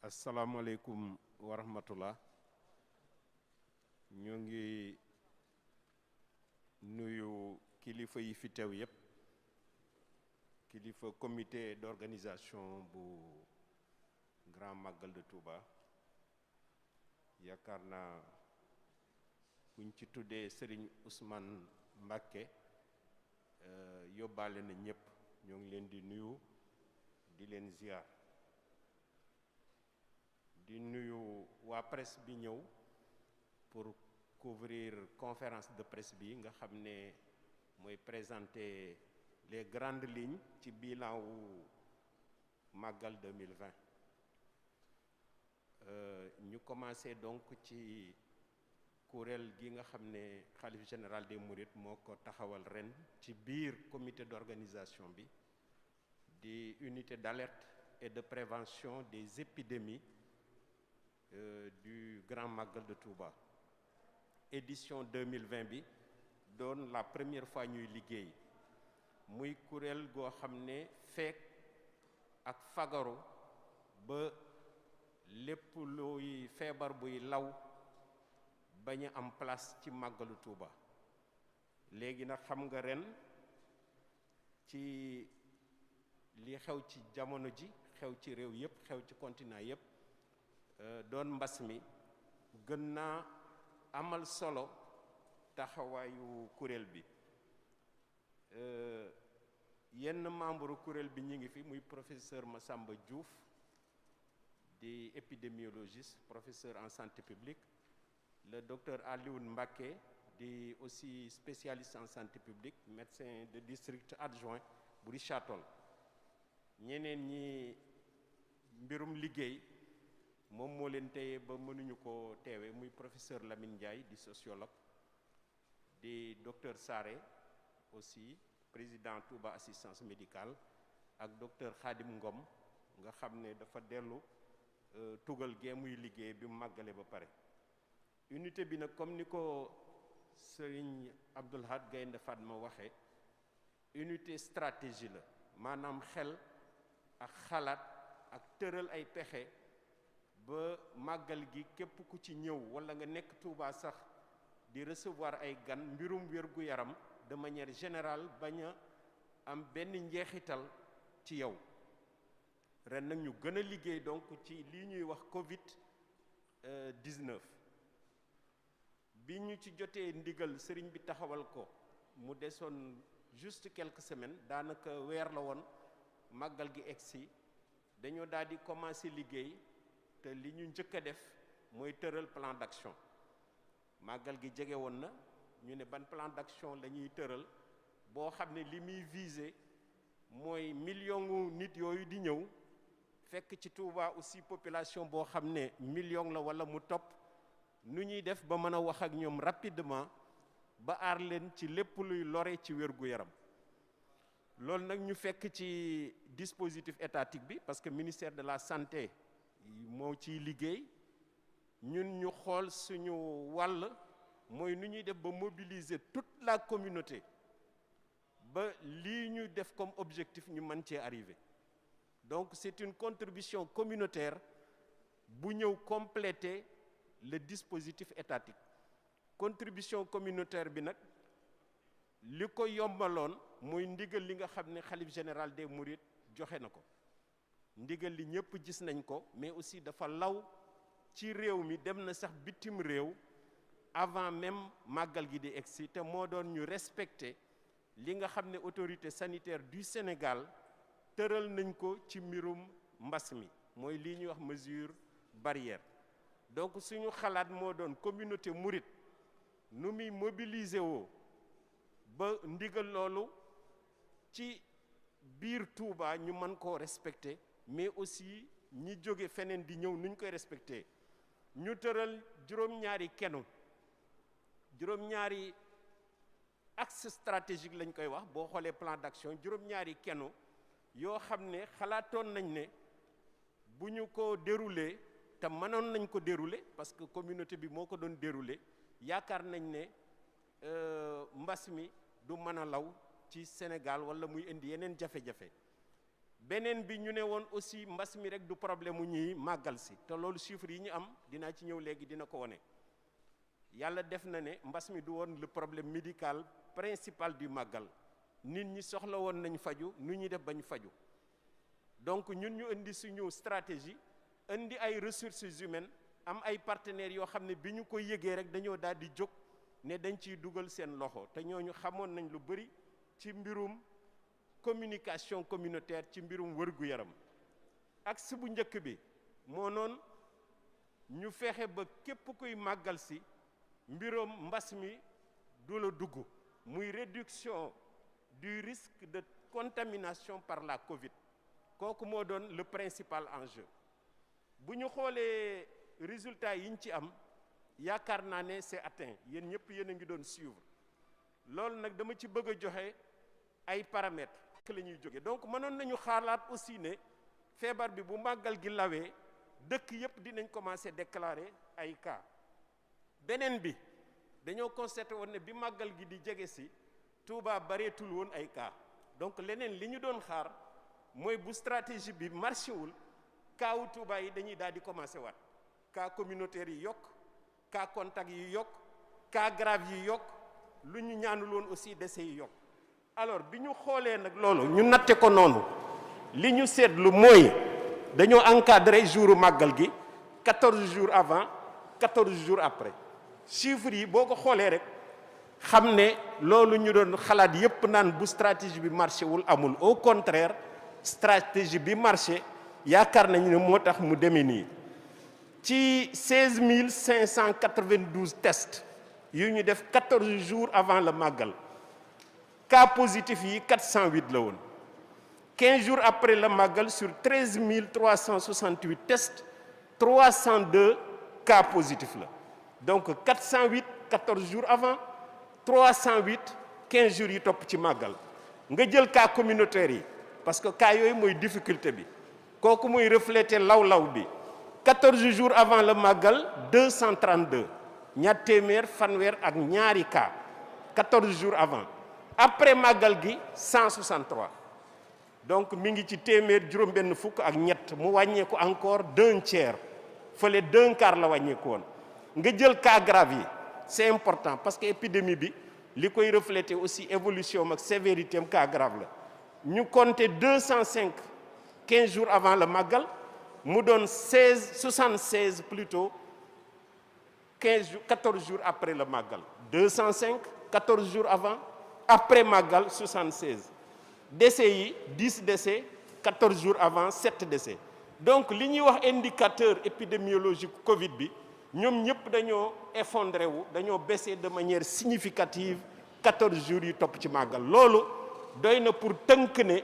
asalaamaaleykum wa rahmatullah ñu ngi nuyu kilifa yi fi teew yépp kilifa comité d'organisation bu Grand Magal de Touba yaakaar naa buñ ci tuddee Serigne Ousmane Mbacké yóbbaale na ñépp ñoo ngi leen di nuyu di leen ziar di nuyu waa presse bi ñëw pour couvrir conférence de presse bi nga xam ne mooy présenter les grandes lignes ci bilan wu Magal 2020 ñu commencé donc ci kuréel gi nga xam ne Khalife général des Mourides moo ko taxawal ren ci biir comité d'organisation bi di unité d'alerte et de prévention des épidémies du Grand Magal de Touba édition 2020 bi doon la première fois ñuy liggéey muy kuréel goo xam ne fekk ak fagaru ba lépp luy feebar buy law bañ a am place ci màggalu Touba léegi nag xam nga ren ci li xew ci jamono ji xew ci réew yépp xew ci continent yépp doon mbas mi gën naa amal solo taxawaayu kuréel bi yenn membre kuréel bi ñu ngi fi muy professeur Massamba Diouf di épidémiologiste professeur en santé publique le docteur Alioune Mbacké di aussi spécialiste en santé publique médecin de district adjoint bu Richard Toll ñeneen ñi mbirum liggéey moom moo leen téye ba mënuñu ko teewe muy professeur Lamine Ndiaye di sociologue di docteur Saré aussi président Touba assistance médicale ak docteur Khadim Ngom nga xam ne dafa dellu tugal gee muy liggéey bi mu màggale ba pare unité bi nag comme ni ko Serigne Abdoul Ahad Gaynde Fatma waxe unité stratégie la maanaam xel ak xalaat ak tëral ay pexe ba màggal gi képp ku ci ñëw walla nga nekk Touba sax di recevoir ay gan mbirum wér-gu-yaram de manière générale bañ a am benn njeexital ci yow ren nag ñu gën a liggéey donc ci lii ñuy wax Covid 19 bi ñu ci jotee ndigal sëriñ bi taxawal ko mu desoon juste quelques semaines daanaka weer la woon màggal gi egsi dañoo daal di commencer liggéey te li ñu njëkk a def mooy tëral plan d'action màggal gi jege woon na ñu ne ban plan d'action la ñuy tëral boo xam ne li muy viser mooy million nit yooyu di ñëw fekk ci Touba aussi population boo xam ne million la walla mu topp nu ñuy def ba mën a wax ak ñoom rapidement ba aar leen ci lépp luy lore ci wér-gu-yaram loolu nag ñu fekk ci dispositif étatique bi parce que ministère de la santé moo ciy liggéey ñun ñu xool suñu wàll mooy nu ñuy def ba mobiliser toute la communauté ba lii ñu def comme objectif ñu mën cee arriver donc c'est une contribution communautaire bu ñëw compléter le dispositif étatique contribution communautaire bi nag li ko yombaloon mooy ndigal li nga xam ne xalif général des Mourides joxe na ko ndigal li ñëpp gis nañ ko mais aussi dafa law ci réew mi dem na sax bitim réew avant même màggal gi di egsi te moo doon ñu respecter li nga xam ne autorité sanitaire du Sénégal tëral nañ ko ci mbirum mbas mi mooy lii ñuy wax mesure barrière donc suñu xalaat moo doon communauté mouride nu muy mobiliser woo ba ndigal loolu ci biir Touba ñu mën koo respecter mais aussi ñi jóge feneen di ñëw nuñ koy respecter ñu tëral juróom-ñaari kenu juróom-ñaari axe stratégique lañ koy wax boo xoolee plan d'action juróom-ñaari kenu yoo xam ne xalaatoon nañ ne bu ñu ko dérouler te mënoon nañ ko dérouler parce que communauté bi moo ko doon dérouler yaakaar nañ ne mbas mi du mën a law ci Sénégal walla muy indi yeneen jafe-jafe beneen bi ñu ne woon aussi mbas mi rek du problème mu ñuy màggal si te loolu chiffres yi ñu am dinaa ci ñëw léegi dina ko wone yàlla def na ne mbas mi du woon le problème médical principal du màggal nit ñi soxla woon nañ faju nu ñuy def bañ faju donc ñun ñu indi suñu stratégie indi ay ressources humaines am ay partenaires yoo xam ne bi ñu ko yëgee rek dañoo daal di jóg ne dañ ciy dugal seen loxo te ñooñu xamoon nañ lu bëri ci mbirum communication communautaire ci mbirum wërgu-yaram axe bu njëkk bi moo noon ñu fexe ba képp kuy màggal si mbirum mbas mi du la dugg muy réduction du risque de contamination par la Covid kooku moo doon le principal enjeu bu ñu xoolee résultats yi ñu ci am yaakaar naa ne c'est atteint yéen ñëpp yéen a ngi doon suivre loolu nag dama ci bëgg a joxe ay paramètres la ñuy jóge donc mënoon nañu xaalaat aussi ne feebar bi bu màggal gi lawee dëkk yëpp dinañ commencer déclarer ay cas beneen bi dañoo constaté woon ne bi màggal gi di jege si Touba bareetul woon ay cas donc leneen li ñu doon xaar mooy bu stratégie bi marché wul cas wu Touba yi dañuy daal di commencer waat cas communautaire yi yokk cas contact yi yokk cas grave yi yokk lu ñu ñaanul woon aussi décès yi yokk alors bi ñu xoolee nag loolu ñu natte ko noonu li ñu seetlu mooy dañoo encadré jouru màggal gi 14 jours avant 14 jours après chiffres yi boo ko xoolee rek xam ne loolu ñu doon xalaat yépp naan bu stratégie bi marché wul amul au contraire stratégie bi marché yaakaar nañu ne moo tax mu demee nii ci 16 592 tests yu ñu def 14 jours avant le màggal cas positif yi 408 la woon 15 jours après le màggal sur 13 368 tests 302 cas positifs la donc 408 14 jours avant 308 15 jours yi topp ci màggal nga jël cas communautaire yi parce que cas yooyu mooy difficulté bi kooku mooy refléter law-law bi 14 jours avant le màggal 232 ñaar téeméer fanweer ak ñaari cas 14 jours avant après màggal gi 163 donc mi ngi ci téeméer juróom-benn fukk ak ñett mu wàññeeku encore d'un tiers fële d'un quart la wàññeeku woon nga jël cas grave yi c'est important parce que épidémie bi li koy refléter aussi évolution am ak sévérité am cas grave la ñu compter 205 15 jours avant le màggal mu doon 76 plutôt 14 jours après le màggal 205 14 jours avant après màggal 76 décès yi 10 décès 14 jours avant 7 décès donc li ñuy wax indicateur épidémiologique Covid bi ñoom ñëpp dañoo effondré wu dañoo baissé de manière significative 14 jours yi topp ci màggal loolu doy na pour tënk ne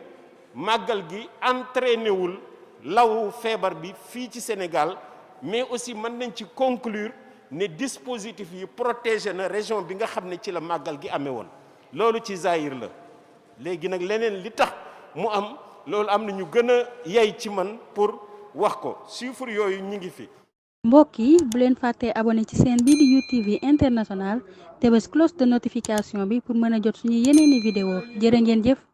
màggal gi entraîné wul lawu feebar bi fii ci Sénégal mais aussi mën nañ ci conclure ne dispositif yi protégé na région bi nga xam ne ci la màggal gi amee woon loolu ci zahir la léegi nag leneen li tax mu am loolu am na ñu gën a yey ci man pour wax ko chiffre yooyu ñi ngi fi. mbokk yi bu leen fàttee abonné ci seen bii di UTV international te bés cloche de notification bi pour mën a jot suñu yeneeni vidéo jërë ngeen jëf.